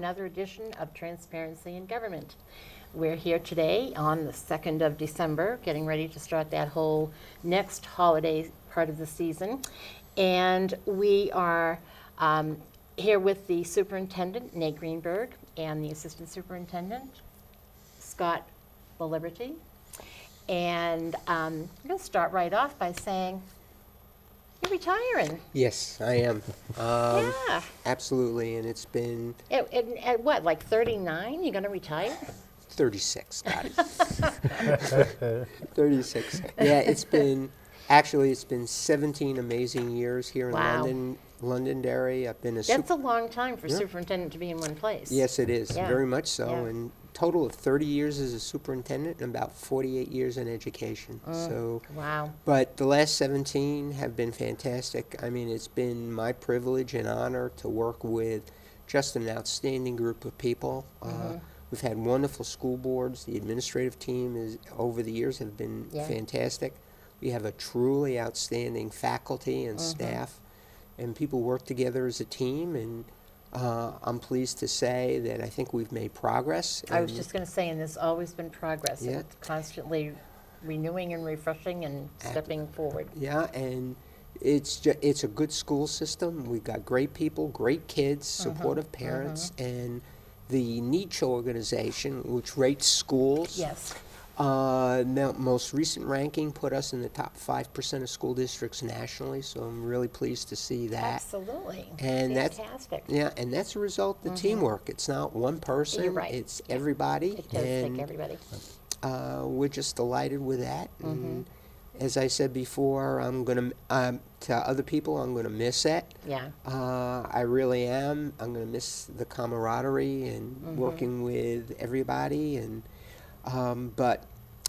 another edition of Transparency in Government. We're here today on the 2nd of December, getting ready to start that whole next holiday part of the season. And we are here with the Superintendent, Nate Greenberg, and the Assistant Superintendent, Scott Liberty. And I'm going to start right off by saying, you're retiring. Yes, I am. Yeah. Absolutely, and it's been At what, like 39, you're going to retire? 36, Dottie. 36. Yeah, it's been 17 amazing years here in Wow. Londonderry. I've been a That's a long time for superintendent to be in one place. Yes, it is, Yeah. very much so. Yeah. And total of 30 years as a superintendent and about 48 years in education. So, Wow. but the last 17 have been fantastic. I mean, it's been my privilege and honor to work with just an outstanding group of people. We've had wonderful school boards. The administrative team over the years have been fantastic. We have a truly outstanding faculty and staff, and people work together as a team, and I'm pleased to say that I think we've made progress. I was just going to say, and there's always been progress. Yeah. It's constantly renewing and refreshing and stepping forward. Yeah, and it's a good school system. We've got great people, great kids, supportive parents, and the Nietzsche organization, which rates schools. Yes. Now, most recent ranking put us in the top 5% of school districts nationally, so I'm really pleased to see that. Absolutely. And Fantastic. and that's a result of the teamwork. It's not one person. You're right. It's everybody. It does take everybody. We're just delighted with that. And as I said before, I'm going to, to other people, I'm going to miss it. Yeah. I really am. I'm going to miss the camaraderie and working with everybody. And but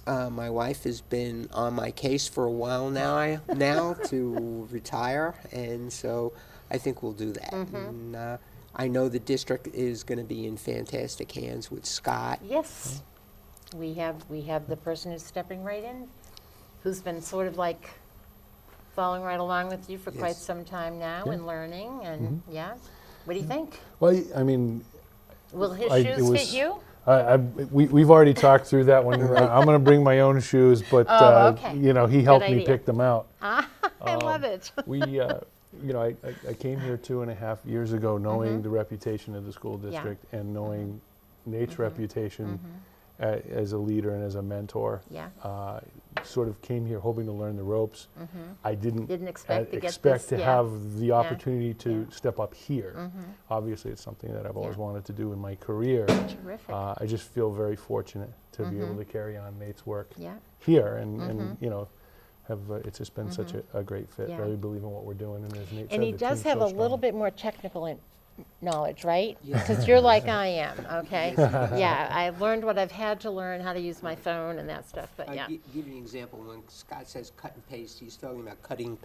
my wife has been on my case for a while now to retire, and so I think we'll do that. And I know the district is going to be in fantastic hands with Scott. Yes. We have the person who's stepping right in, who's been sort of like following right along with you for quite some time now and learning. And what do you think? Well, I mean, Will his shoes fit you? we've already talked through that one. I'm going to bring my own shoes, but okay. He helped me idea. pick them out. I love it. I came here 2.5 years ago knowing the reputation of the school district and knowing Nate's reputation as a leader and as a mentor. Yeah. Sort of came here hoping to learn the ropes. I didn't expect to get expect this, to have the opportunity to Yeah. step up here. Obviously, it's something that I've always wanted to do in my career. Terrific. I just feel very fortunate to be able to carry on Nate's work Yeah. here, and have it's just been such a great fit. Yeah. Really believe in what we're doing, and as Nate said, And he the does team's have so a little strong. bit more technical knowledge, right? Yeah. Because you're like I am, okay? Yeah, I've learned what I've had to learn, how to use my phone and that stuff, but yeah. I'll give you an example. When Scott says cut and paste, he's talking about cutting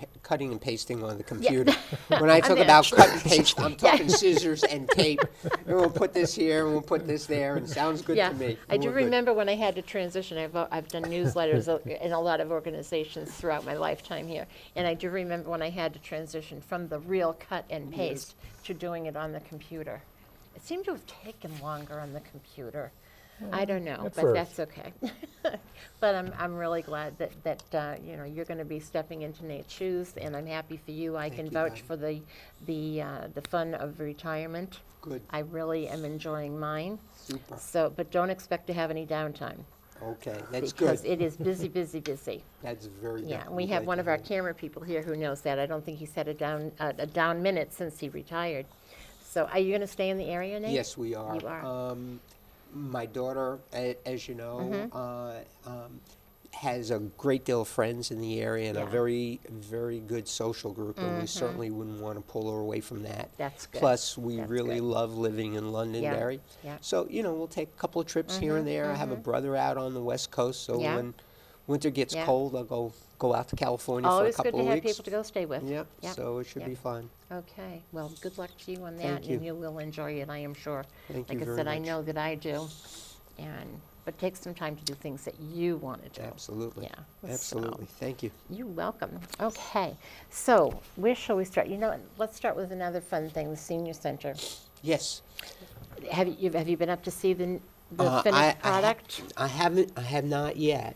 and pasting on the computer. When I talk about cut and paste, I'm talking scissors and tape. And we'll put this here, and we'll put this there, and it sounds good Yeah, to me. I do We're good. remember when I had to transition. I've done newsletters in a lot of organizations throughout my lifetime here, and I do remember when I had to transition from the real cut and paste to doing it on the computer. It seemed to have taken longer on the computer. I don't know, at but first. that's okay. But I'm really glad that you're going to be stepping into Nate's shoes, and I'm happy for you. I can you, vouch Dottie. for the fun of retirement. Good. I really am enjoying mine. Super. So, but don't expect to have any downtime. Okay, that's Because good. it is busy, busy, busy. That's very good. Yeah, I'm we have glad one to of our hear it. camera people here who knows that. I don't think he's had a down minute since he retired. So are you going to stay in the area, Nate? Yes, we are. You are. My daughter, as you know, Mm-hmm. has a great deal of friends in the area and a Yeah. very, very good social group, and we certainly wouldn't want to pull her away from that. That's good. Plus, we That's really good. love living in Londonderry. Yeah. So, we'll take a couple of trips here and there. I have a brother out on the West Coast, so Yeah. when winter gets Yeah. cold, I'll go out to California Always for a good couple to of have weeks. people to go stay with. Yep, Yep. so it should Yep. be fun. Okay, well, good luck to you on that, Thank you. and you will enjoy it, I am sure. Thank Like you I very said, I much. know that I do, but take some time to do things that you want to do. Absolutely. Yeah. Absolutely. So, Thank you. you're welcome. Okay, so where shall we start? Let's start with another fun thing, the senior center. Yes. Have you been up to see the finished I product? I have not yet,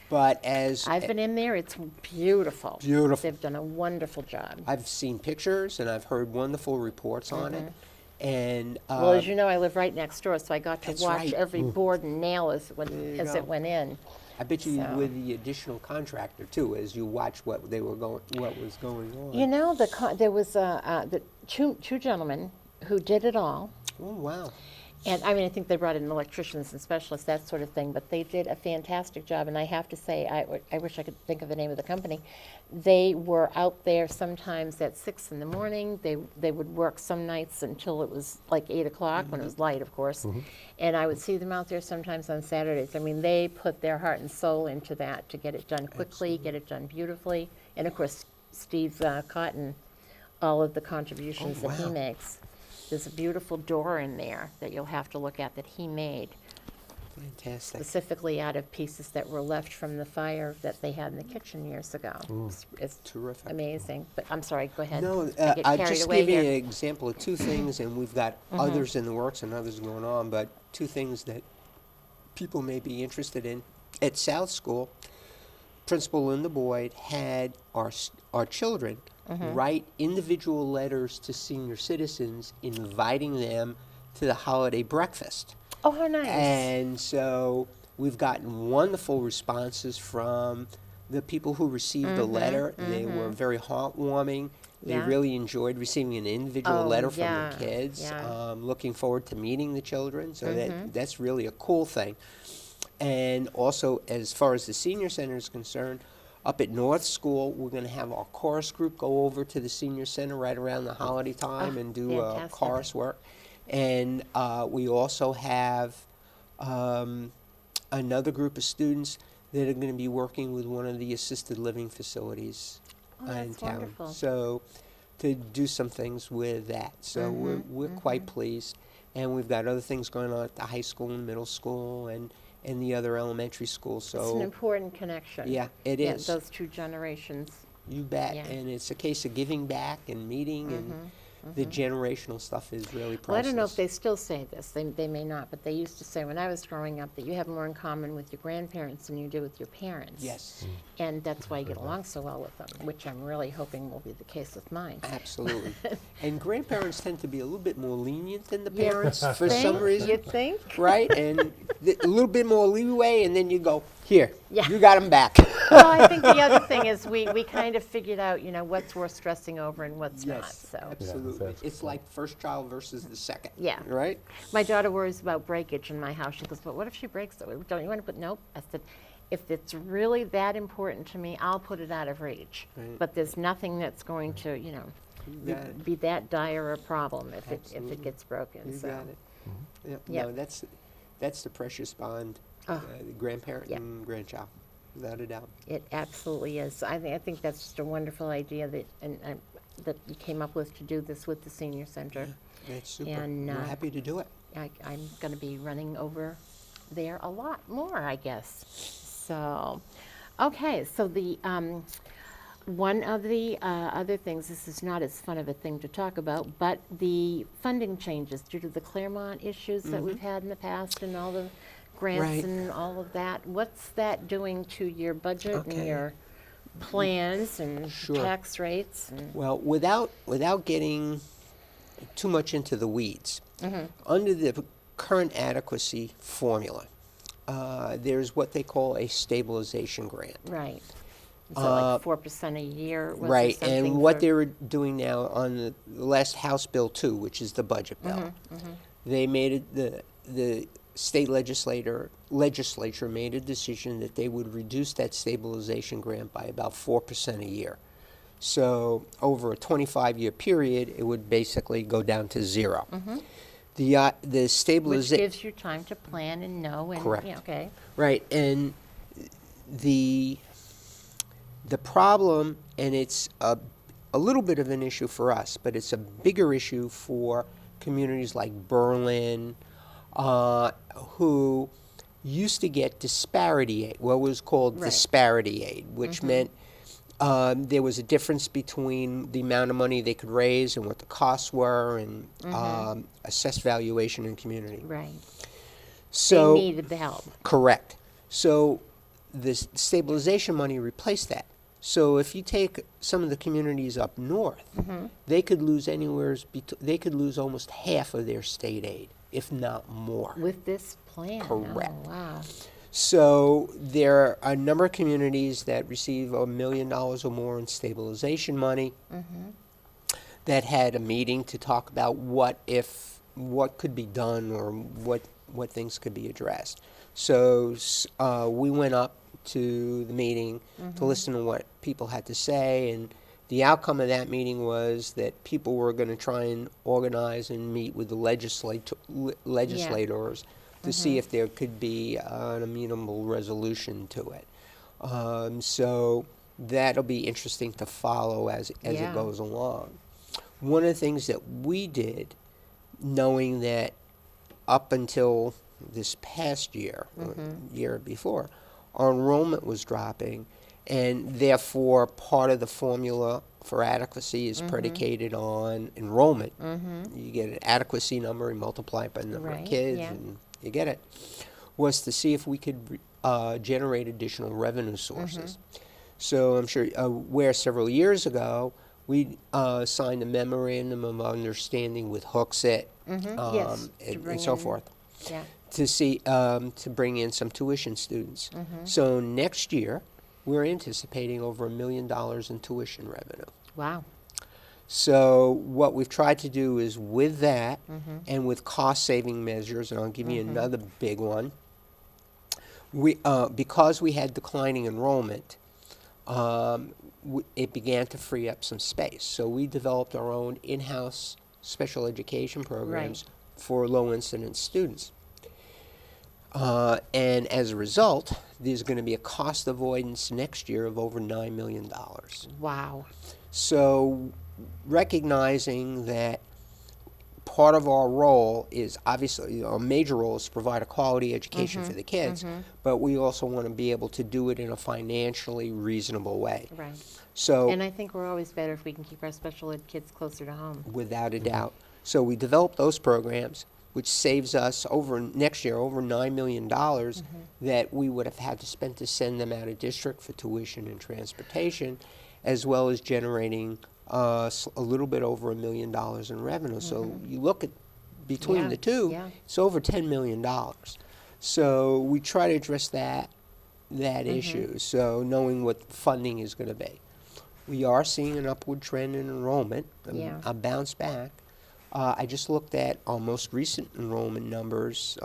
but as I've been in there. It's beautiful. Beautiful. They've done a wonderful job. I've seen pictures and I've heard wonderful reports on it, and Well, as you know, I live right next door, so I got to That's watch right. every board and nail as you it go. went in. I bet you So- with the additional contractor too, as you watch what was going on. You know, there was two gentlemen who did it all. Oh wow! And I mean, I think they brought in electricians and specialists, that sort of thing, but they did a fantastic job. And I have to say, I wish I could think of the name of the company. They were out there sometimes at 6 in the morning. They would work some nights until it was like 8 o'clock, when it was light, of course. And I would see them out there sometimes on Saturdays. I mean, they put their heart and soul into that to get it done quickly, get it done beautifully. And of course, Steve Cotton, all of the contributions that he wow. makes. There's a beautiful door in there that you'll have to look at that he made, Fantastic. specifically out of pieces that were left from the fire that they had in the kitchen years ago. It's Terrific. amazing. But I'm sorry, go ahead. No, I get I carried just away give you an here. example of two things, and we've got others in the works and others going on, but two things that people may be interested in. At South School, Principal Linda Boyd had our children write individual letters to senior citizens inviting them to the holiday breakfast. Oh, how nice. And so we've gotten wonderful responses from the people who received the letter. They were very heartwarming. They Yeah. really enjoyed receiving an individual Oh, letter from yeah, the kids. yeah. Looking forward to meeting the children. So that's really a cool thing. And also, as far as the senior center is concerned, up at North School, we're going to have our chorus group go over to the senior center right around the holiday time and do fantastic. chorus work. And we also have another group of students that are going to be working with one of the assisted living facilities Oh, in that's town. wonderful. So to do some things with that. So we're quite pleased. And we've got other things going on at the high school and middle school and the other elementary schools. It's an So important connection. yeah, it Yeah, is. those two generations. You bet. Yeah. And it's a case of giving back and meeting, and the generational stuff is really priceless. Well, I don't know if they still say this. They may not, but they used to say when I was growing up that you have more in common with your grandparents than you do with your parents. Yes, And that's why you get along so well with them, which I'm really hoping will be the case with mine. absolutely. And grandparents tend to be a little bit more lenient than the You parents for think? some reason. You think? Right? And a little bit more leeway, and then you go, here, Yeah. you got them back. Well, I think the other thing is we kind of figured out, what's worth stressing over and what's not. Yes, So absolutely. that's It's like first child versus the second. Yeah. Right? my daughter worries about breakage in my house. She goes, but what if she breaks it? Don't you want to put, nope. I said, if it's really that important to me, I'll put it out of reach. Right. But there's nothing that's going to, got it. be that dire a problem if Absolutely. it gets broken. You so. got it. Yep. Yep. No, that's the precious bond, Oh. the grandparent Yep. and grandchild, without a doubt. It absolutely is. I think that's just a wonderful idea that that you came up with to do this with the senior center. That's super. And, We're happy to do it. I'm going to be running over there a lot more, I guess. So, okay. So the one of the other things. This is not as fun of a thing to talk about, but the funding changes due to the Claremont issues that we've had in the past, and all the grants Right. and all of that. What's that doing to your budget and Okay. your plans and Sure. tax rates? And Well, without getting too much into the weeds, under the current adequacy formula, there's what they call a stabilization grant. right. So like 4% a year. Was there Right, something and what for- they're doing now on the last House Bill 2, which is the budget bill, they made it, the state legislature made a decision that they would reduce that stabilization grant by about 4% a year. So over a 25-year period, it would basically go down to zero. The which stabilization, gives you time to plan and know and Correct. Okay. right, and the problem, and it's a little bit of an issue for us, but it's a bigger issue for communities like Berlin, who used to get disparity aid, what was called Right. disparity aid, which meant there was a difference between the amount of money they could raise and what the costs were, and assessed valuation in community. Right. So They needed the help. correct. So the stabilization money replaced that. So if you take some of the communities up north, they could lose they could lose almost half of their state aid, if not more. With this plan. Correct. Oh, wow. So there are a number of communities that receive $1 million or more in stabilization money that had a meeting to talk about what could be done, or what things could be addressed. So we went up to the meeting to listen to what people had to say, and the outcome of that meeting was that people were going to try and organize and meet with the legislators to see if there could be an amenable resolution to it. So that'll be interesting to follow as it goes along. One of the things that we did, knowing that up until this past year, or year before, our enrollment was dropping, and therefore part of the formula for adequacy is predicated on enrollment. You get an adequacy number and multiply it by the number of kids, and you get it. Was to see if we could generate additional revenue sources. So I'm sure where several years ago we signed a memorandum of understanding with Hooksett and so forth. Yeah. To see to bring in some tuition students. So next year we're anticipating over $1 million in tuition revenue. Wow. So what we've tried to do is, with that and with cost saving measures, and I'll give you another big one, we because we had declining enrollment, it began to free up some space. So we developed our own in-house special education programs for low incidence students. And as a result, there's going to be a cost avoidance next year of over $9 million. Wow. So recognizing that part of our role is obviously, a major role is to provide a quality education for the kids, but we also want to be able to do it in a financially reasonable way. Right. So And I think we're always better if we can keep our special ed kids closer to home. without a doubt. So we developed those programs, which saves us next year over $9 million that we would have had to spend to send them out of district for tuition and transportation, as well as generating a little bit over $1 million in revenue. So you look at between the two, it's over $10 million. So we try to address that issue. So knowing what funding is going to be, we are seeing an upward trend in enrollment, a bounce back. I just looked at our most recent enrollment numbers,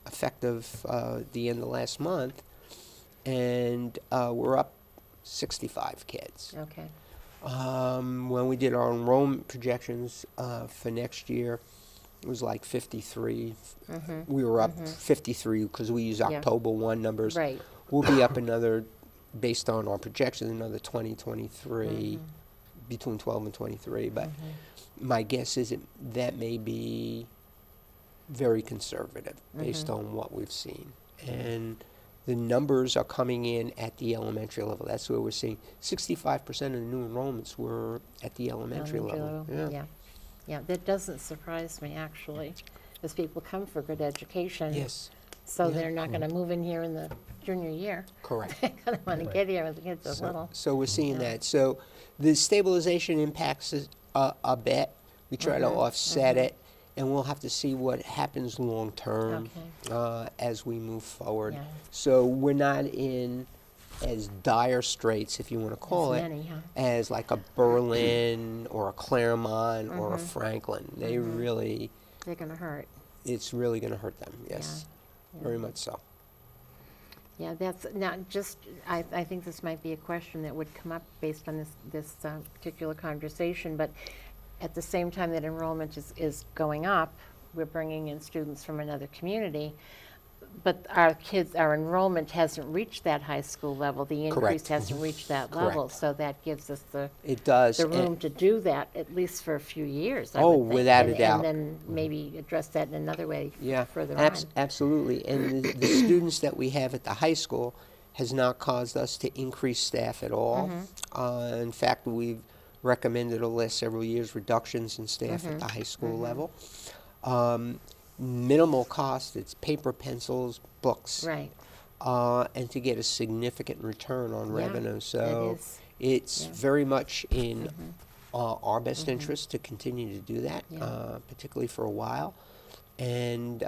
effective the end of last month, and we're up 65 kids. Okay. When we did our enrollment projections for next year, it was like 53. We were up 53 because we use October 1 numbers. Right. We'll be up another, based on our projections, another 23, between 12 and 23. But my guess is that may be very conservative based on what we've seen. And the numbers are coming in at the elementary level. That's where we're seeing 65% of the new enrollments were at the elementary level. Yeah, that doesn't surprise me, actually, because people come for good education. Yes. So they're not going to move in here in the junior year. Correct. They're going to want to get here when the kids are little. So we're seeing that. So the stabilization impacts us a bit. We try to offset it, and we'll have to see what happens long term as we move forward. Yeah. So we're not in as dire straits, if you want to call it, as like a Berlin or a Claremont or a Franklin. They really, they're going to hurt. it's really going to hurt them. Yes, very much so. Yeah, that's not just, I think this might be a question that would come up based on this particular conversation, but at the same time that enrollment is going up, we're bringing in students from another community, but our enrollment hasn't reached that high school level. The increase Correct. hasn't reached that level, Correct. so that gives us It does. the and- room to do that, at least for a few years, I Oh, would think. without a doubt. And then maybe address that in another way Yeah, further on. absolutely. And the students that we have at the high school has not caused us to increase staff at all. In fact, we've recommended over the last several years reductions in staff at the high school level. Minimal cost, it's paper, pencils, books. Right. And to get a significant return on Yeah, revenue. it So is. it's Yeah. very much in our best interest to continue to do that, Yeah. particularly for a while. And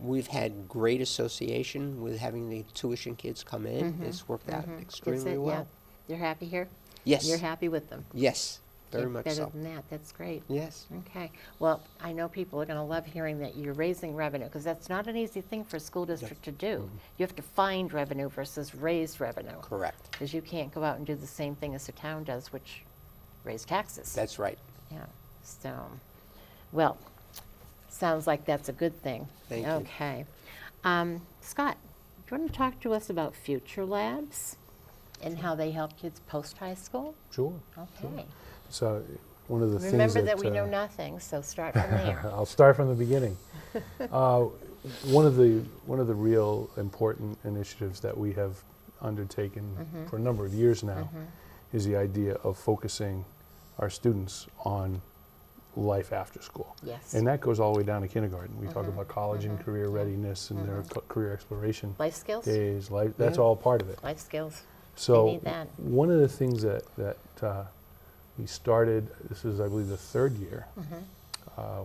we've had great association with having the tuition kids come in. It's worked out extremely Yeah. well. You're happy here? Yes. You're happy with them? Yes, very Get much better so. than that. That's great. Yes. Okay. Well, I know people are going to love hearing that you're raising revenue, because that's not an easy thing for a school district to do. You have to find revenue versus raise revenue, Correct. because you can't go out and do the same thing as the town does, which raise taxes. That's right. Yeah. So, well, sounds like that's a good thing. Thank you. Okay. Scott, do you want to talk to us about Future Labs and how they help kids post-high school? Sure. Okay. So one of the things Remember that we know uh, nothing, so start from there. I'll start from the beginning. One of the real important initiatives that we have undertaken for a number of years now is the idea of focusing our students on life after school. Yes. And that goes all the way down to kindergarten. We talk about college and career readiness and their career exploration Life skills? days. Life, that's all part of it. Life skills. So need that. one of the things that we started, this is I believe the third year,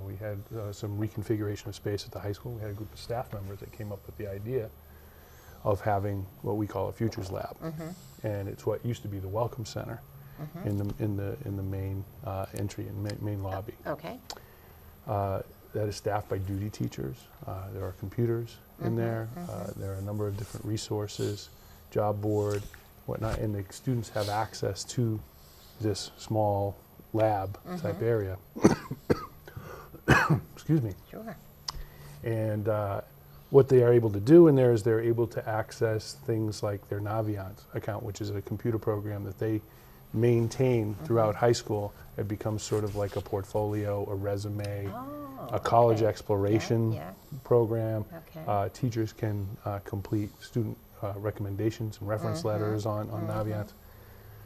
we had some reconfiguration of space at the high school. We had a group of staff members that came up with the idea of having what we call a Futures Lab. And it's what used to be the Welcome Center in the main entry and main lobby. Okay. That is staffed by duty teachers. There are computers in there. There are a number of different resources, job board, whatnot, and the students have access to this small lab type area. Excuse me. Sure. And what they are able to do in there is they're able to access things like their Naviance account, which is a computer program that they maintain throughout high school. It becomes sort of like a portfolio, a resume, a college exploration Yeah. program. Okay. Teachers can complete student recommendations and reference letters on Naviance.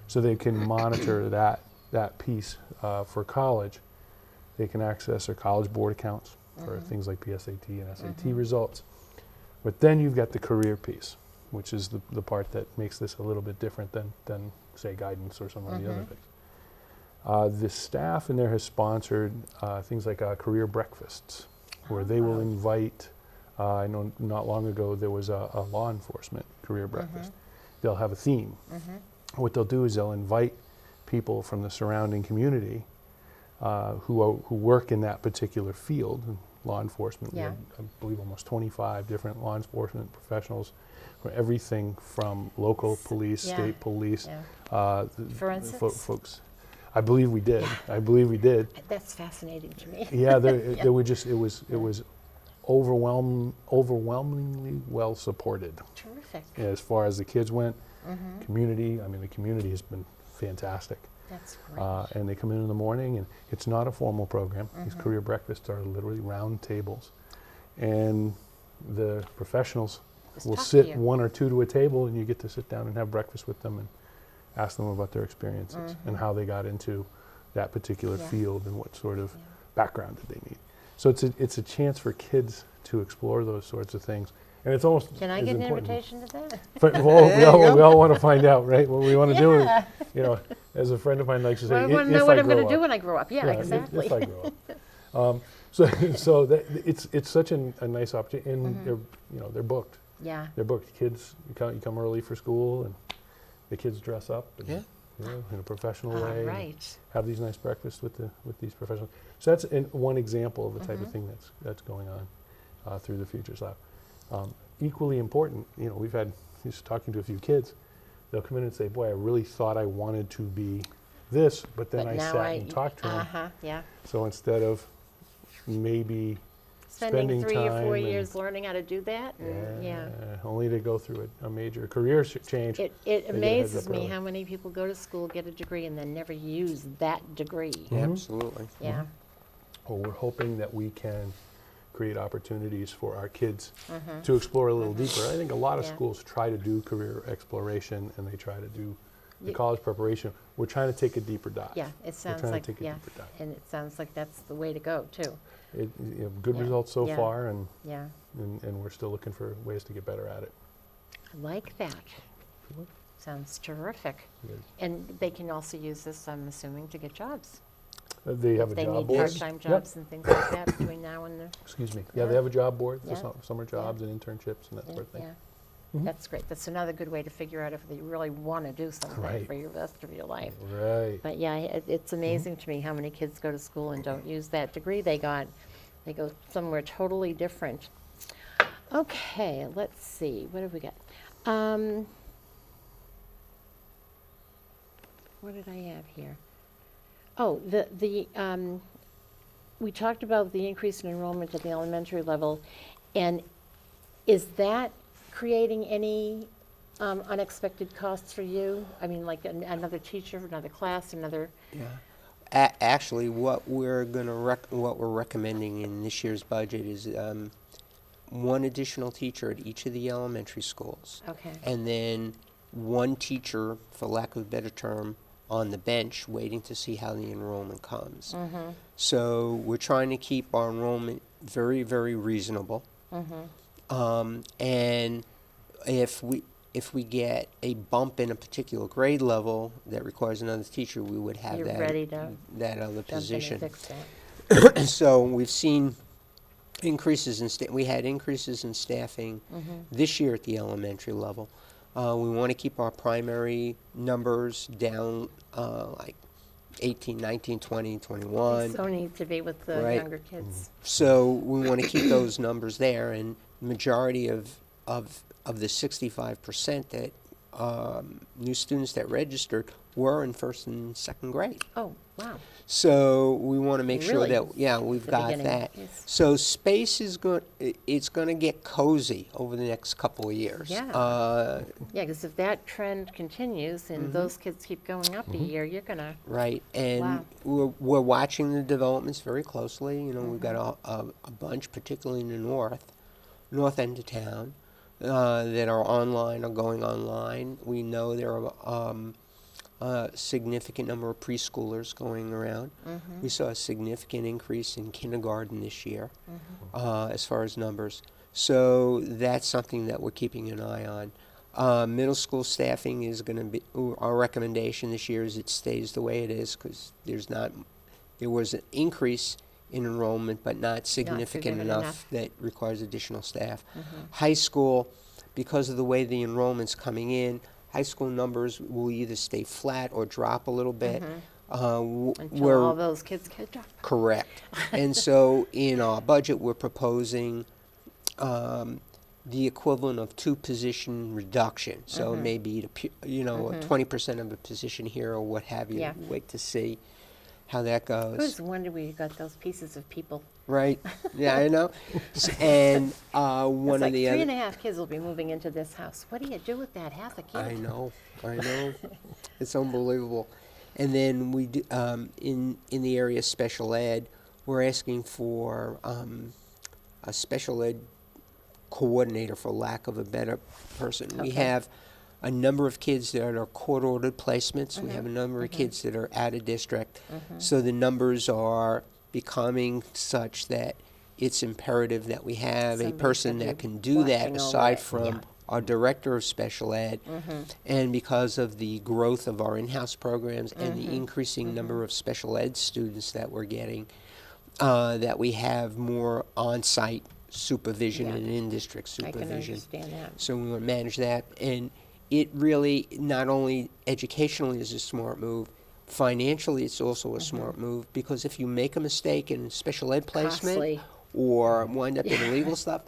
So they can monitor that piece for college. They can access their college board accounts for things like PSAT and SAT results. But then you've got the career piece, which is the part that makes this a little bit different than say, guidance or some of the other things. The staff in there has sponsored things like career breakfasts, where they will invite, I know not long ago there was a law enforcement career breakfast. They'll have a theme. What they'll do is they'll invite people from the surrounding community who work in that particular field, law enforcement. We Yeah. had, I believe, almost 25 different law enforcement professionals, for everything from local police, Yeah. state police, Yeah. Forensics? folks. I believe we did. I believe we did. That's fascinating to me. Yeah, there were just it was overwhelmingly well supported Terrific. as far as the kids went. Community, I mean, the community has been fantastic. That's great. And they come in the morning, and it's not a formal program. These career breakfasts are literally round tables. And the professionals Just will talk to sit you. one or two to a table, and you get to sit down and have breakfast with them and ask them about their experiences and how they got into that particular Yeah. field and what sort of background did they need. So it's a chance for kids to explore those sorts of things. And it's almost Can I as get an important. invitation to that? We all want to find out, right? What we want to do is, you know, as a friend of mine likes to say, Well, I want to know if what I I'm going grow to do up. when I grow up. Yeah, exactly. If I grow up. So it's such a nice opportunity, and they're booked. Yeah. They're booked. Kids, you come early for school, and the kids dress up and, Yeah. in a professional All way. and right. have these nice breakfasts with these professionals. So that's one example of the type of thing that's going on through the Futures Lab. Equally important, we've had, just talking to a few kids, they'll come in and say, boy, I really thought I wanted to be this, but then But I now sat and talked to them. Yeah. So instead of maybe Spending 3 or 4 time and- years learning how to do that. And yeah. only to go through a major career change. It get a heads amazes up me early. how many people go to school, get a degree, and then never use that degree. Mm-hmm. Absolutely. Yeah. Well, we're hoping that we can create opportunities for our kids to explore a little deeper. I think a lot of Yeah. schools try to do career exploration and they try to do the Ye- college preparation. We're trying to take a deeper dive. Yeah, it We're sounds trying like, to take a yeah, deeper dive. and it sounds like that's the way to go, too. Good Yeah. results so Yeah. far, and, Yeah, and we're still looking for ways to get better at it. I like that. Sounds terrific. Good. And they can also use this, I'm assuming, to get jobs. They have a If they job need board. part-time Yep. jobs and things like that between now and the, Excuse me. Yeah, Yeah. they have a job board for Yeah. summer jobs and internships and that sort of thing. yeah. Mhm. That's great. That's another good way to figure out if you really want to do something Right. for your rest of your life. Right. But yeah, it's amazing to me how many kids go to school and don't use that degree they got. They go somewhere totally different. Okay, let's see. What have we got? What did I have here? Oh, we talked about the increase in enrollment at the elementary level, and is that creating any unexpected costs for you? I mean, like another teacher, another class, another, Yeah. Actually, what we're what we're recommending in this year's budget is one additional teacher at each of the elementary schools, okay. and then one teacher, for lack of a better term, on the bench waiting to see how the enrollment comes. Mm-hmm, So we're trying to keep our enrollment very, very reasonable. mm-hmm. And if we get a bump in a particular grade level that requires another teacher, we would have You're that ready to that other jump in and position. fix that. So we've seen increases in we had increases in staffing Mm-hmm. this year at the elementary level. We want to keep our primary numbers down, like 18, 19, 20, 21. So need to be with the Right. younger kids. So we want to keep those numbers there, and majority of the 65% that new students that registered were in first and second grade. Oh, wow. So we want to make sure Really? that, yeah, we've The got beginning. that. Yes. So space is it's going to get cozy over the next couple of years. Yeah. Yeah, because if that trend continues and Mm-hmm. those kids keep going up a year, you're gonna, Right, and Wow. we're watching the developments very closely. You know, we've got Mm-hmm. a bunch, particularly in the north end of town, that are online or going online. We know there are a significant number of preschoolers going around. mm-hmm, We saw a significant increase in kindergarten this year, as far as numbers. So that's something that we're keeping an eye on. Middle school staffing is going to be, our recommendation this year is it stays the way it is, because there was an increase in enrollment, but not significant significant enough enough. that requires additional staff. mm-hmm. High school, because of the way the enrollment's coming in, high school numbers will either stay flat or drop a little bit. Until We're all those kids catch up. correct. And so in our budget, we're proposing the equivalent of 2 position reduction. So it may be, 20% of a position here or what have you. Yeah. Wait to see how that goes. Who's wonder we got those pieces of people? Right? Yeah, I know. And It's one like of the 3.5 kids will be moving into this house. What do you do with that half a kid? I know. It's unbelievable. And then we do, in the area of special ed, we're asking for a special ed coordinator, for lack of a better person. We Okay. have a number of kids that are court-ordered placements. We have a number of kids that are out of district. So the numbers are becoming such that it's imperative that we have a Somebody person to that be can do that watching over aside it, from yeah. our director of special ed. And because of the growth of our in-house programs and the increasing number of special ed students that we're getting, that we have more on-site supervision Yeah. and in-district I can supervision. understand that. So we want to manage that. And it really, not only educationally is a smart move, financially it's also a smart move, because if you make a mistake in special ed placement Costly. or wind up in legal stuff,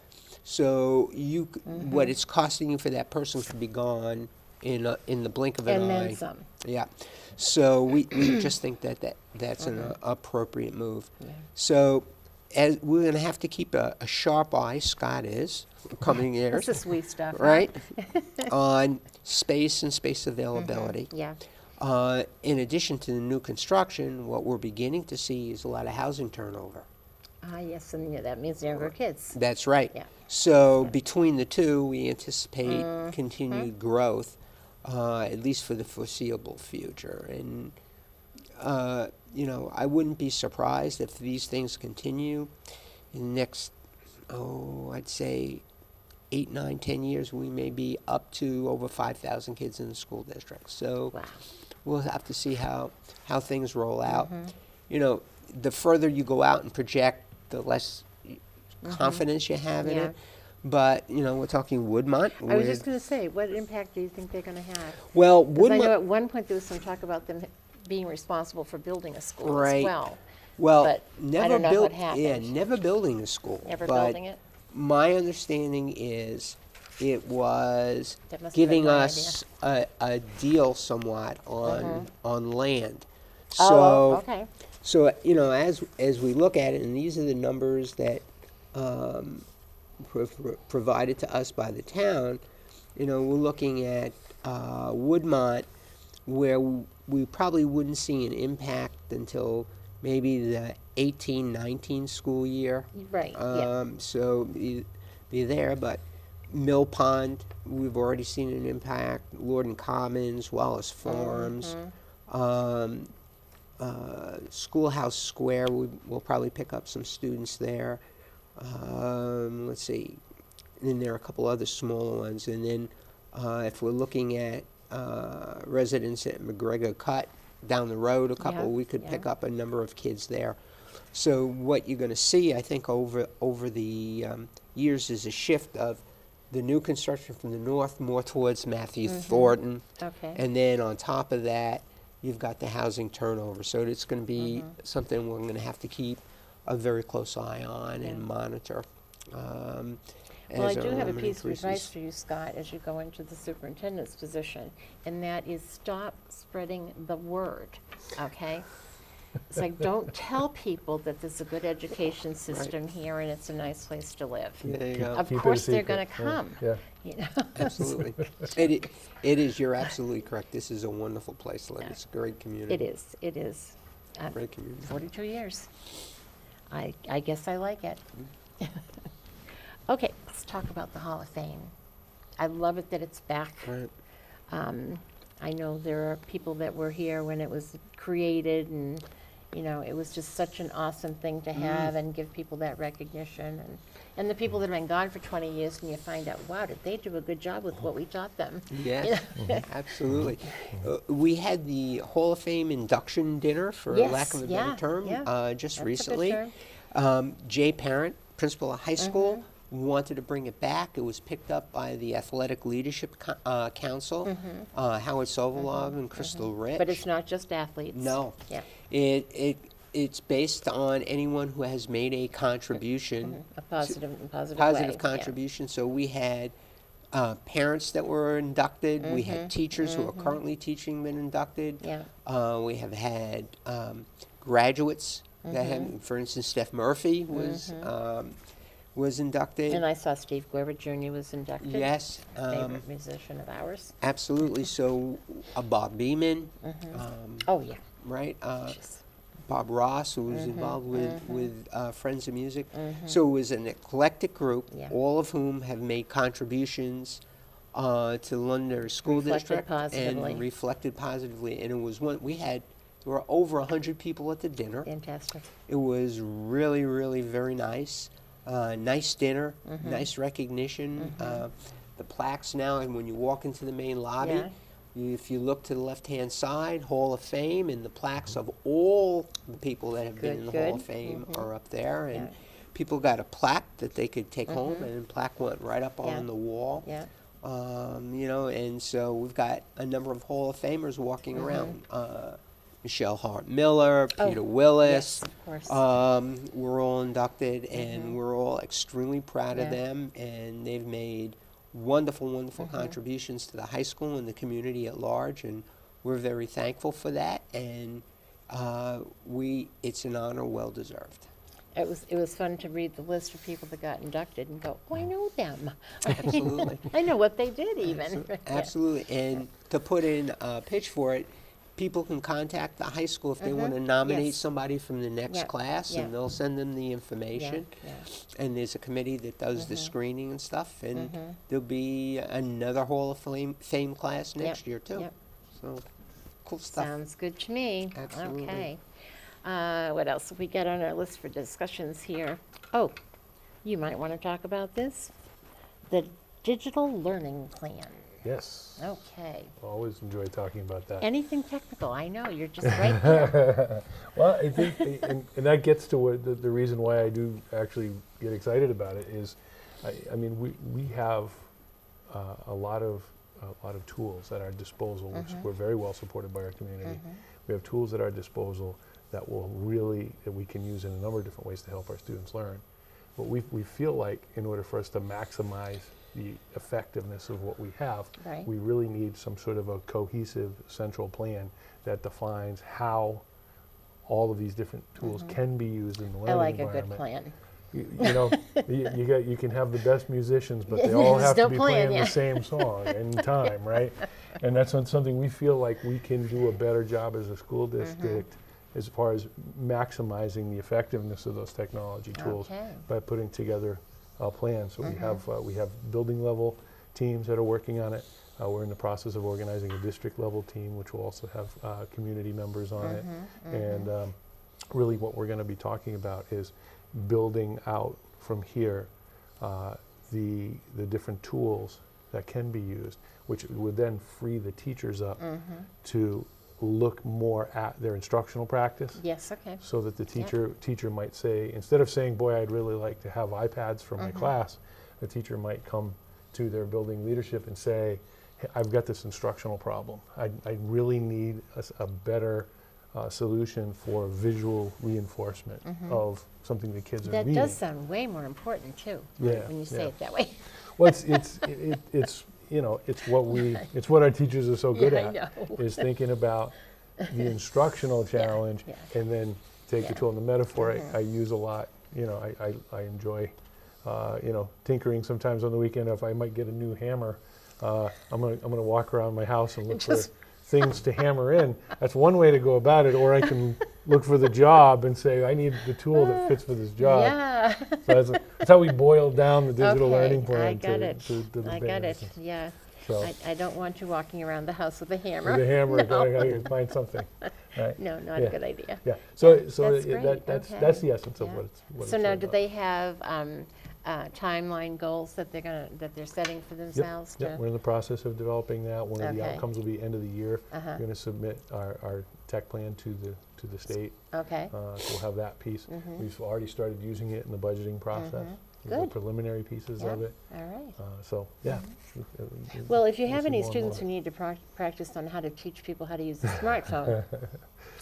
so what it's costing you for that person could be gone in the blink of an And eye. then some. Yeah. So we just think that's an appropriate move. Yeah. So as we're going to have to keep a sharp eye, Scott is, coming years, This is sweet stuff. huh? right, on space and space availability. Yeah. In addition to the new construction, what we're beginning to see is a lot of housing turnover. Yes, and yeah, that means younger kids. That's right. Yeah. So between the two, we anticipate continued growth, at least for the foreseeable future. And, I wouldn't be surprised if these things continue in the next, I'd say 8, 9, 10 years, we may be up to over 5,000 kids in the school district. So Wow. we'll have to see how things roll out. The further you go out and project, the less confidence you have in Yeah. it. But, we're talking Woodmont. I was just going to say, what impact do you think they're going to have? Well, Because I know Woodmont, at one point there was some talk about them being responsible for building a school as Right. well. well, but I don't know what happened. never building a school. Never but building it? my understanding is it was That must have been giving my us a deal somewhat on land. Oh, So, okay. so as we look at it, and these are the numbers that provided to us by the town, we're looking at Woodmont, where we probably wouldn't see an impact until maybe the 18-19 school year. Right, yeah. So be there, but Mill Pond, we've already seen an impact. Lorden Commons, Wallace Farms, Schoolhouse Square, we'll probably pick up some students there. Let's see, and then there are a couple other smaller ones. And then if we're looking at residents at McGregor Cut down the road, a couple, Yeah, we could yeah. pick up a number of kids there. So what you're going to see, I think, over the years is a shift of the new construction from the north more towards Matthew Thornton. Okay. And then on top of that, you've got the housing turnover. So it's going to be something we're going to have to keep a very close eye on and monitor. Well, I as do have a enrollment piece of increases. advice for you, Scott, as you go into the superintendent's position, and that is stop spreading the word, okay? It's like, don't tell people that there's a good education system here and it's a nice place to live. There you go. Of Keep it a course they're secret. going to come, Yeah. you know? Absolutely. It is, you're absolutely correct. This is a wonderful place to live. It's a great community. It is, it is. Great community. 42 years. I guess I like it. Okay, let's talk about the Hall of Fame. I love it that it's back. Right. I know there are people that were here when it was created, and it was just such an awesome thing to have and give people that recognition. And the people that have been gone for 20 years, and you find out, wow, did they do a good job with what we taught them? Yes, absolutely. We had the Hall of Fame induction dinner, for Yes, lack of a yeah, better term, yeah. just That's a good recently. term. Jay Parent, principal of high school, wanted to bring it back. It was picked up by the Athletic Leadership Council, Howard Sovolov and Crystal Rich. But it's not just athletes. No. Yeah. It's based on anyone who has made a contribution. A positive way. Positive yeah. contribution. So we had parents that were inducted. We had teachers who are currently teaching been inducted. Yeah. We have had graduates that have, for instance, Steph Murphy was inducted. And I saw Steve Guerra Jr. was inducted. Yes. Favorite musician of ours. Absolutely. So Bob Beeman, Oh, yeah. right? Jeez. Bob Ross, who was involved with Friends of Music. So it was an eclectic group, Yeah. all of whom have made contributions to Londonderry School Reflected District positively. and reflected positively. And it was there were over 100 people at the dinner. Fantastic. It was really, really very nice. Nice dinner, nice recognition. The plaques now, and when you walk into the main lobby, Yeah. if you look to the left-hand side, Hall of Fame, and the plaques of all the people that have been in the Hall of Good. Fame are up there. And Yeah. people got a plaque that they could take home, and the plaque went right up Yeah. on the wall. Yeah. And so we've got a number of Hall of Famers walking around. Michelle Hart Miller, Oh, Peter Willis. Yes, of course. We're all inducted, and we're all extremely proud of Yeah. them, and they've made wonderful, wonderful contributions to the high school and the community at large, and we're very thankful for that, and it's an honor well deserved. It was fun to read the list of people that got inducted and go, oh, I know them. Absolutely. I know what they did even. Absolutely, and to put in a pitch for it, people can contact the high school if they want to nominate Yes. somebody from the next Yeah, class, yeah. and they'll send them the information. Yeah. And there's a committee that does the screening and stuff, and there'll be another Hall of Fame class next year too. Yep. So, cool stuff. Sounds good to me. Absolutely. Okay. What else have we got on our list for discussions here? Oh, you might want to talk about this. The digital learning plan. Yes. Okay. Always enjoy talking about that. Anything technical, I know, you're just right there. Well, I think, and that gets to what the reason why I do actually get excited about it is, I mean, we have a lot of tools at our disposal, which we're very well supported by our community. We have tools at our disposal that we can use in a number of different ways to help our students learn. But we feel like in order for us to maximize the effectiveness of what we have, Right. we really need some sort of a cohesive central plan that defines how all of these different tools can be used in the learning I like a environment. good plan. You know, you can have the best musicians, but they all There's have to no be plan, playing yeah. the same song in time, right? And that's something we feel like we can do a better job as a school district as far as maximizing the effectiveness of those technology tools Okay. by putting together a plan. So we have building level teams that are working on it. We're in the process of organizing a district level team, which will also have community members on it. And really what we're going to be talking about is building out from here the different tools that can be used, which would then free the teachers up to look more at their instructional practice. Yes, okay. So that the teacher might say, instead of saying, boy, I'd really like to have iPads for my class, the teacher might come to their building leadership and say, hey, I've got this instructional problem. I really need a better solution for visual reinforcement of something the kids are That needing. does sound way more important too, Yeah, when you say yeah. it that way. Well, it's you know, it's what our teachers are so good Yeah, I at, know. is thinking about the instructional challenge yeah. and then take the Yeah. tool. And the metaphor I use a lot, you know, I enjoy, you know, tinkering sometimes on the weekend. If I might get a new hammer, I'm gonna walk around my house and look for Just- things to hammer in. That's one way to go about it. Or I can look for the job and say, I need the tool that fits for this job. Yeah. So that's how we boiled down the digital Okay, learning plan I got to it. the I got it, basics. yeah. So I don't want you walking around the house with a hammer. with a hammer, No. I can find something. Right? No, not Yeah. a good idea. Yeah. So That's great, that's okay. that's the essence of Yeah. what it's. What So it's now, all do about. they have timeline goals that they're setting for themselves? Yep, we're in the process of developing that. One of the Okay. outcomes will be end of the year. Uh-huh. We're going to submit our tech plan to the state. Okay, So we'll have that piece. We've already started using it in the budgeting process. The Good. preliminary pieces yeah, of it. all right. So yeah. Well, if you we'll have see any more and students more who need to practice on how to teach people how to use the smartphone,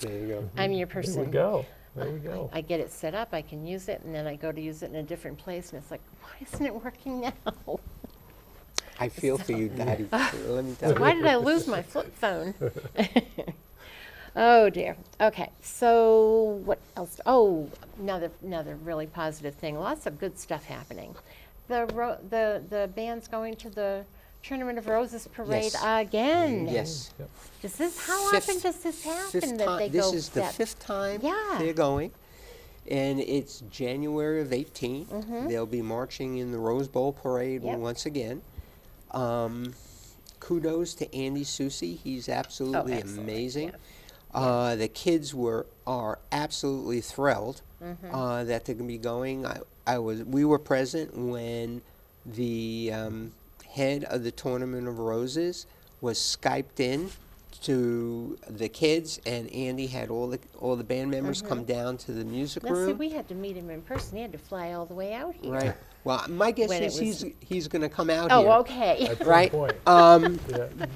There you go. I'm your There we person. go. There we go. I get it set up, I can use it, and then I go to use it in a different place, and it's like, why isn't it working now? I feel for you, Dottie. Let me tell you. Why did I lose my flip phone? Oh dear. Okay, so what else? Oh, another really positive thing. Lots of good stuff happening. The band's going to the Tournament of Roses parade Yes. again. Yes. Yep. How often does this happen that they This go? is the that- fifth time Yeah. they're going. And it's January of 18. They'll be marching in the Rose Bowl parade Yep. once again. Kudos to Andy Susi. He's absolutely excellent, amazing. yeah. The kids are absolutely thrilled that they're going to be going. We were present when the head of the Tournament of Roses was Skyped in to the kids, and Andy had all the band members come down to the music Now, see, room. we had to meet him in person. He had to fly all the way out here. Right. Well, my guess When it is was- he's going to come out Oh, here. okay. At some Right. point. Yeah.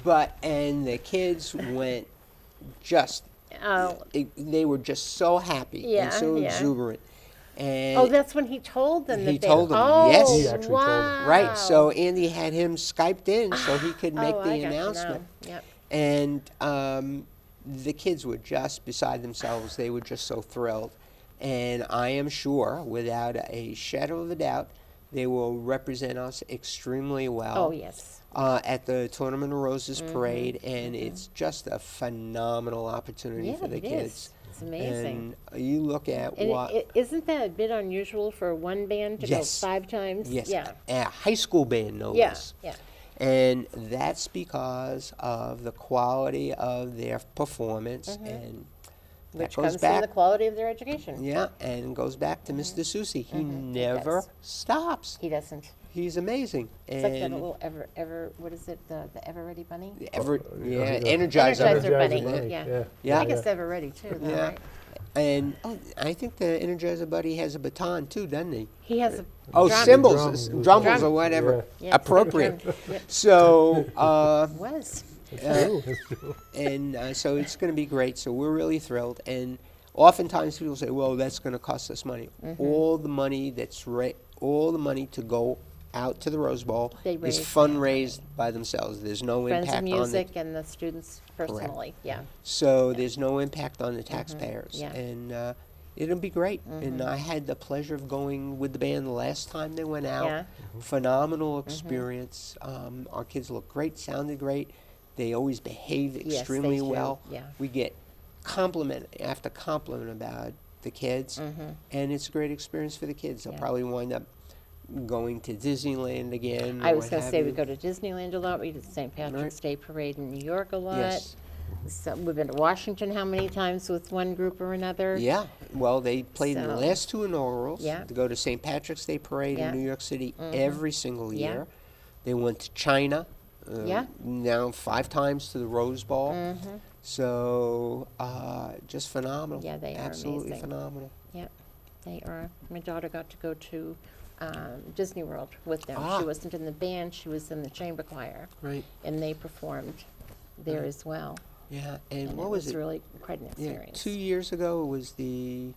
Yeah. And the kids went just. Oh, They were just so happy Yeah, and so yeah. exuberant. And oh, that's when he told them He that they. told them, oh, yes. He actually told them. right. So Andy had him Skyped in so he could make oh, the I got to announcement. know. Yep. And the kids were just beside themselves. They were just so thrilled. And I am sure, without a shadow of a doubt, they will represent us extremely well. Oh, yes. at the Tournament of Roses parade, and it's just a phenomenal opportunity Yeah, for the it kids. is. It's amazing. And you look at And what. isn't that a bit unusual for one band to Yes. go 5 times? Yes, Yeah. a high school band, no Yeah. less. Yeah. And that's because of the quality of their performance, and that Which goes comes from the back. quality of their education. Yeah, and goes back to Mr. Susi. He never does. stops. He doesn't. He's amazing. It's like that little what is it, the Ever Ready Bunny? Yeah, Energizer Energizer. Bunny. Yeah. Yeah. I guess Ever Ready too, though, Yeah. right? And I think the Energizer Buddy has a baton too, doesn't he? He has a Oh, drum. cymbals, Drum. drums or whatever. Yeah. Appropriate. Yeah. So, Was. and so it's going to be great. So we're really thrilled. And oftentimes people say, "Well, that's going to cost us money." All the money all the money to go out to the Rose Bowl They is raise fundraised by themselves. There's no Friends of impact on Music the and the students personally. Yeah. so there's no impact on the taxpayers, Yeah. and it'll be great. And I had the pleasure of going with the band the last time they went out. Yeah. Phenomenal experience. Our kids looked great, sounded great. They always behave Yes, extremely they do. well. Yeah. We get compliment after compliment about the kids, and it's a great experience for the kids. They'll Yeah. probably wind up going to Disneyland again. I or was what going to have say you. we go to Disneyland a lot. We did the St. Patrick's Day Parade in New York a lot. Yes. So we've been to Washington how many times with one group or another? Yeah, well, they played in the So- last 2 inaugurals. Yeah. To go to St. Patrick's Day Parade Yeah. in New York City every single Yeah. year. They went to China. Yeah. Now 5 times to the Rose Bowl. So just phenomenal. Yeah, they are Absolutely amazing. phenomenal. Yeah, they are. My daughter got to go to Disney World with them. Ah. She wasn't in the band, she was in the chamber choir, Right. and they performed there as well. Yeah. And And what it was was it? really quite an Yeah, experience. 2 years ago it was the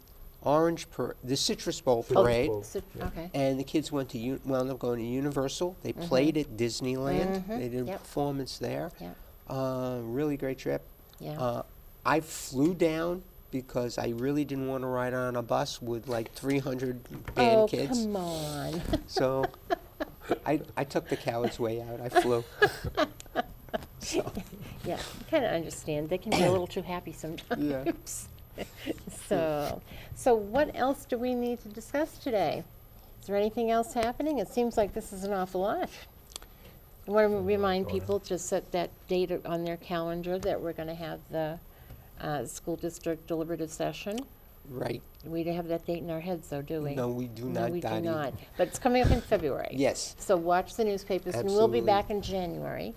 the Citrus Bowl Oh, parade. Bowl. so- okay. And the kids wound up going to Universal. They played at Disneyland. They did a Yep. performance there. Yeah, Really great trip. yeah. I flew down because I really didn't want to ride on a bus with like 300 band Oh, kids. come on. So I took the coward's way out. I flew. So, Yeah, I kind of understand. They can be a little too happy sometimes. So what else do we need to discuss today? Is there anything else happening? It seems like this is an awful lot. I want to remind people to set that date on their calendar that we're going to have the school district deliberative session. right. We don't have that date in our heads, though, do we? No, we do No, not, we do Dottie. not. But it's coming up in February. Yes, So watch the newspapers, and we'll be Absolutely. back in January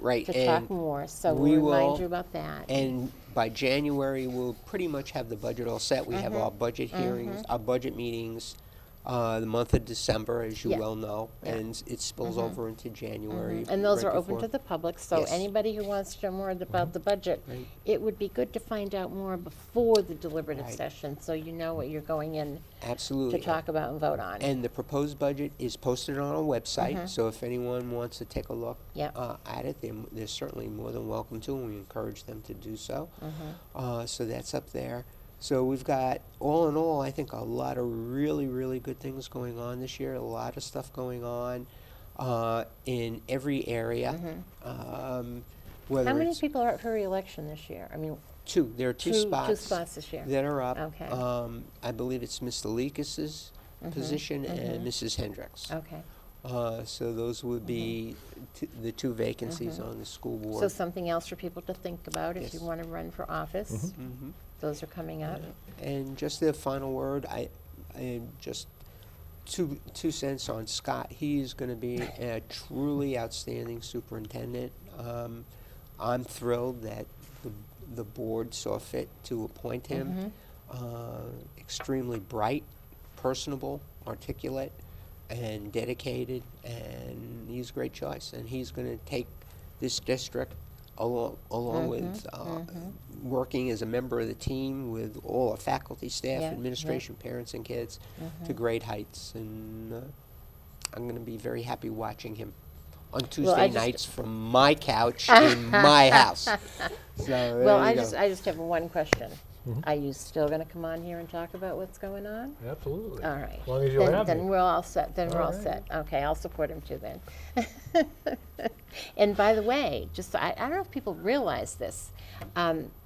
right. to talk And, more. So we we'll remind will- you about that. and by January, we'll pretty much have the budget all set. We have Mm-hmm. our budget hearings, our budget meetings, the month of December, as you Yeah. well know, Yeah. and it spills over into January. And those right are open before- to the public, so Yes. anybody who wants to know more about the budget, Right. it would be good to find out more before the deliberative Right. session, so you know what you're going in to Absolutely. talk about and vote on. And the proposed budget is posted on our website, so if anyone wants to take a look Mm-hmm. Yep. at it, they're certainly more than welcome to, and we encourage them to do so. Mm-hmm. So that's up there. So we've got, all in all, I think a lot of really, really good things going on this year, a lot of stuff going on in every area. Whether How many it's people are up for re-election this year? I mean, there are two two spots spots this year. that are up. Okay. I believe it's Mr. Leakis's position and Mrs. Hendricks. Okay, So those would be the 2 vacancies on the school board. so something else for people to think about if you Yes. want to run for office. Mhm. Those are coming up. And just the final word, I just two cents on Scott. He's going to be a truly outstanding superintendent. I'm thrilled that the board saw fit to appoint him. Extremely bright, personable, articulate, and dedicated, and he's a great choice. And he's going to take this district along with working as a member of the team with all the faculty, staff, Yeah, administration, parents, and kids to great heights. And I'm going to be very happy watching him on Tuesday just- nights from my couch in my house. So there Well, you I go. just have one question. Mhm. Are you still going to come on here and talk about what's going on? Absolutely. All right. As long as you'll Then, have then me. we're all set. Then we're All all right. set. Okay, I'll support him too then. And by the way, just I don't know if people realize this.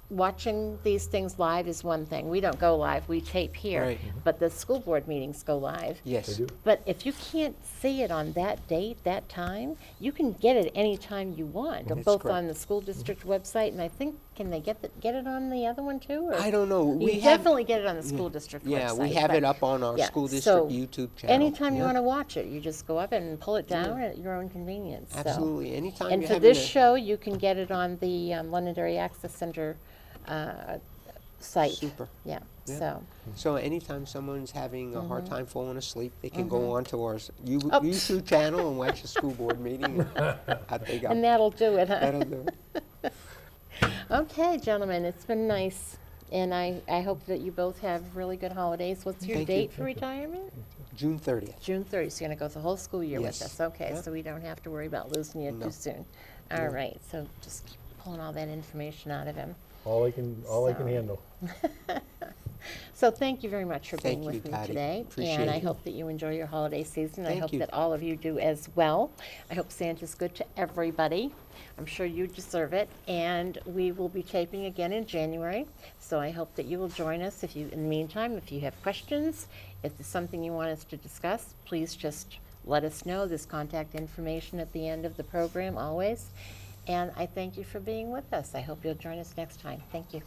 Watching these things live is one thing. We don't go live. We tape here. Right. But the school board meetings go live. Yes. They do. But if you can't see it on that date, that time, you can get it any time you want, That's both correct. on the school district website, and I think, can they get it on the other one too? Or I don't know. you We have definitely get it on the school district website. Yeah, we have but- it up on our yeah, school so district YouTube channel. anytime you Yeah. want to watch it, you just go up and pull it down at your own convenience. so. Absolutely. Anytime And you're for having this a- show, you can get it on the Londonderry Access Center site. Super. Yeah, Yeah. so. So anytime someone's having a hard time falling asleep, they can Mm-hmm. go on to our Oh. YouTube channel and watch the school board meeting. And out they go. And that'll do it, huh? That'll do it. Okay, gentlemen, it's been nice, and I hope that you both have really good holidays. What's your Thank you. date for retirement? June 30th. June 30th, so you're gonna go the whole school year with Yes. us. Okay, Yeah. so we don't have to worry about losing you No. too soon. All right, so just keep pulling all that information out of him. All I can So- handle. So thank you very much for Thank being you, with me Dottie. today. Appreciate And I it. hope that you enjoy your holiday season. I Thank hope you. that all of you do as well. I hope Santa's good to everybody. I'm sure you deserve it. And we will be taping again in January. So I hope that you will join us. If you, in the meantime, if you have questions, if there's something you want us to discuss, please just let us know. There's contact information at the end of the program always. And I thank you for being with us. I hope you'll join us next time. Thank you.